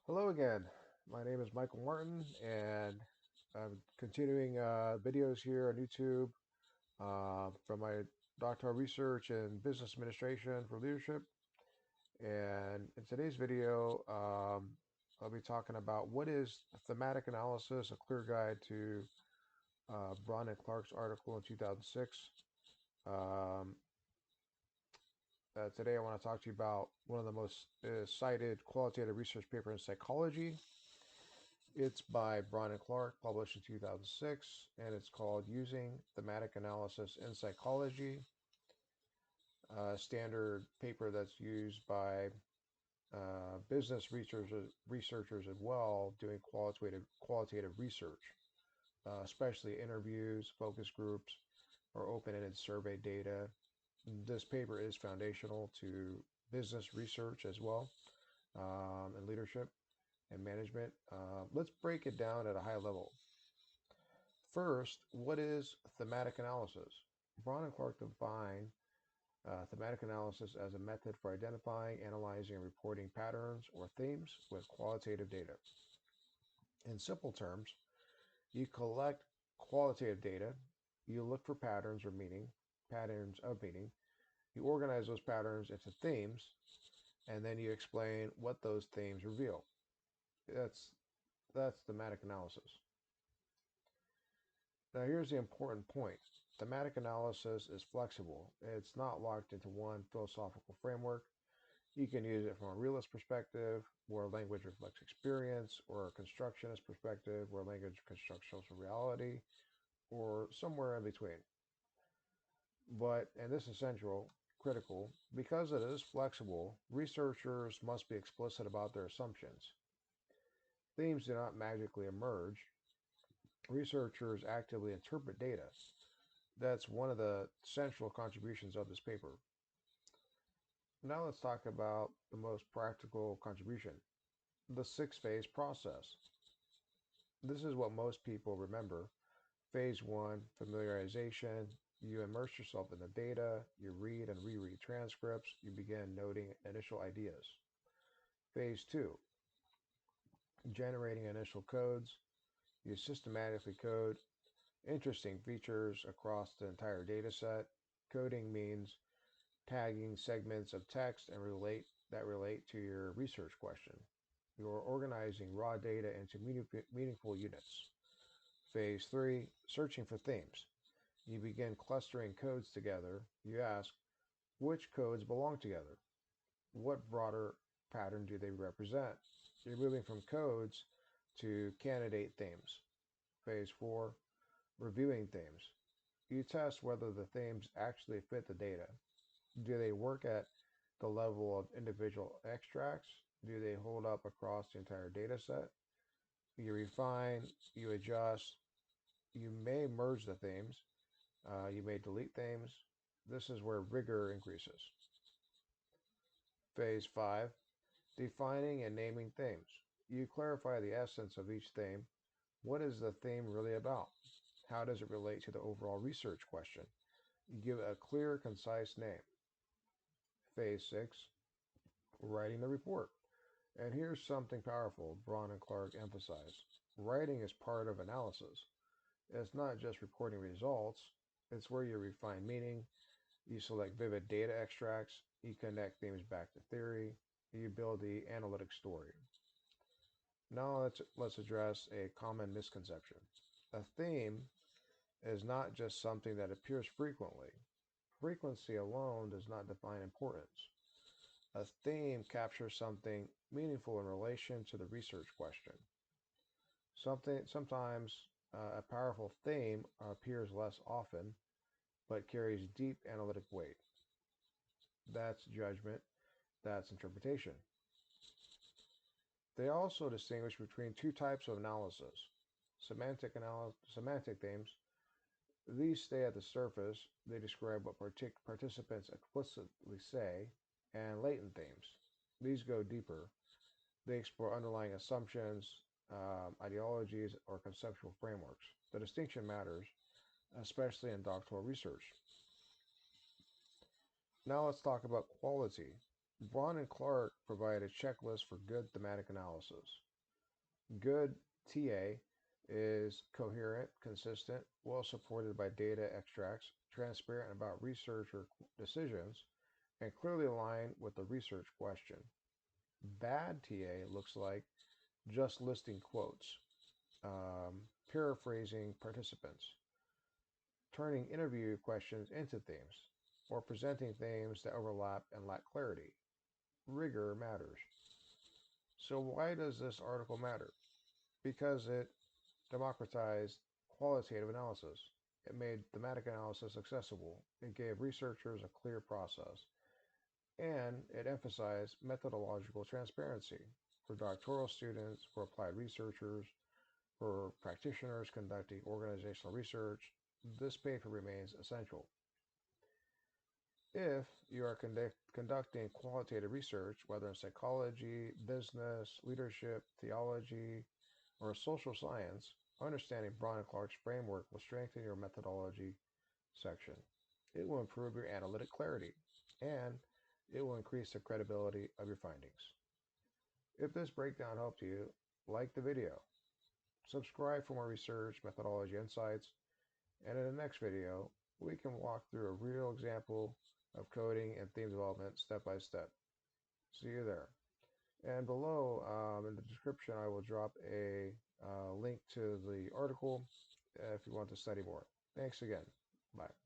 Hello again. My name is Michael Martin, and I'm continuing videos here on YouTube from my doctoral research in business administration for leadership. And in today's video, I'll be talking about what is thematic analysis, a clear guide to Braun and Clarke's article in 2006. Um, Today, I want to talk to you about one of the most cited qualitative research papers in psychology. It's by Braun and Clarke, published in 2006, and it's called Using Thematic Analysis in Psychology, a standard paper that's used by business researchers as well doing qualitative research, especially interviews, focus groups, or open-ended survey data. This paper is foundational to business research as well, and leadership and management. Let's break it down at a high level. First, what is thematic analysis? Braun and Clarke define thematic analysis as a method for identifying, analyzing, and reporting patterns or themes with qualitative data. In simple terms, you collect qualitative data, you look for patterns of meaning, you organize those patterns into themes, and then you explain what those themes reveal. That's that's thematic analysis. Now, here's the important point. Thematic analysis is flexible. It's not locked into one philosophical framework. You can use it from a realist perspective, where language reflects experience, or a constructionist perspective, where language constructs social reality, or somewhere in between. But, and this is critical, because it is flexible, researchers must be explicit about their assumptions. Themes do not magically emerge. Researchers actively interpret data. That's one of the central contributions of this paper. Now let's talk about the most practical contribution, the six-phase process. This is what most people remember. Phase one, familiarization. You immerse yourself in the data, you read and reread transcripts, you begin noting initial ideas. Phase two, generating initial codes. You systematically code interesting features across the entire data set. Coding means tagging segments of text and relate to your research question. You're organizing raw data into meaningful units. Phase three, searching for themes. You begin clustering codes together. You ask, which codes belong together? What broader pattern do they represent? You're moving from codes to candidate themes. Phase four, reviewing themes. You test whether the themes actually fit the data. Do they work at the level of individual extracts? Do they hold up across the entire data set? You refine, you adjust, you may merge the themes, you may delete themes. This is where rigor increases. Phase 5, defining and naming themes. You clarify the essence of each theme. What is the theme really about? How does it relate to the overall research question? You give it a clear, concise name. Phase 6, writing the report. And here's something powerful Braun and Clarke emphasize. Writing is part of analysis. It's not just reporting results, it's where you refine meaning, you select vivid data extracts, you connect themes back to theory, you build the analytic story. Now let's address a common misconception. A theme is not just something that appears frequently. Frequency alone does not define importance. A theme captures something meaningful in relation to the research question. Sometimes a powerful theme appears less often, but carries deep analytic weight. That's judgment, that's interpretation. They also distinguish between two types of analysis. Semantic themes, these stay at the surface, they describe what participants explicitly say, and latent themes. These go deeper. They explore underlying assumptions, ideologies, or conceptual frameworks. The distinction matters, especially in doctoral research. Now let's talk about quality. Braun and Clarke provide a checklist for good thematic analysis. Good TA is coherent, consistent, well supported by data extracts, transparent about researcher decisions, and clearly aligned with the research question. Bad TA looks like just listing quotes, paraphrasing participants, turning interview questions into themes, or presenting themes that overlap and lack clarity. Rigor matters. So, why does this article matter? Because it democratized qualitative analysis. It made thematic analysis accessible. It gave researchers a clear process. And it emphasized methodological transparency for doctoral students, for applied researchers, for practitioners conducting organizational research. This paper remains essential. If you are conducting qualitative research, whether in psychology, business, leadership, theology, or social science, understanding Braun and Clarke's framework will strengthen your methodology section. It will improve your analytic clarity, and it will increase the credibility of your findings. If this breakdown helped you, like the video, subscribe for more research, methodology insights, and in the next video, we can walk through a real example of coding and theme development step by step. See you there. And below in the description, I will drop a link to the article if you want to study more. Thanks again. Bye.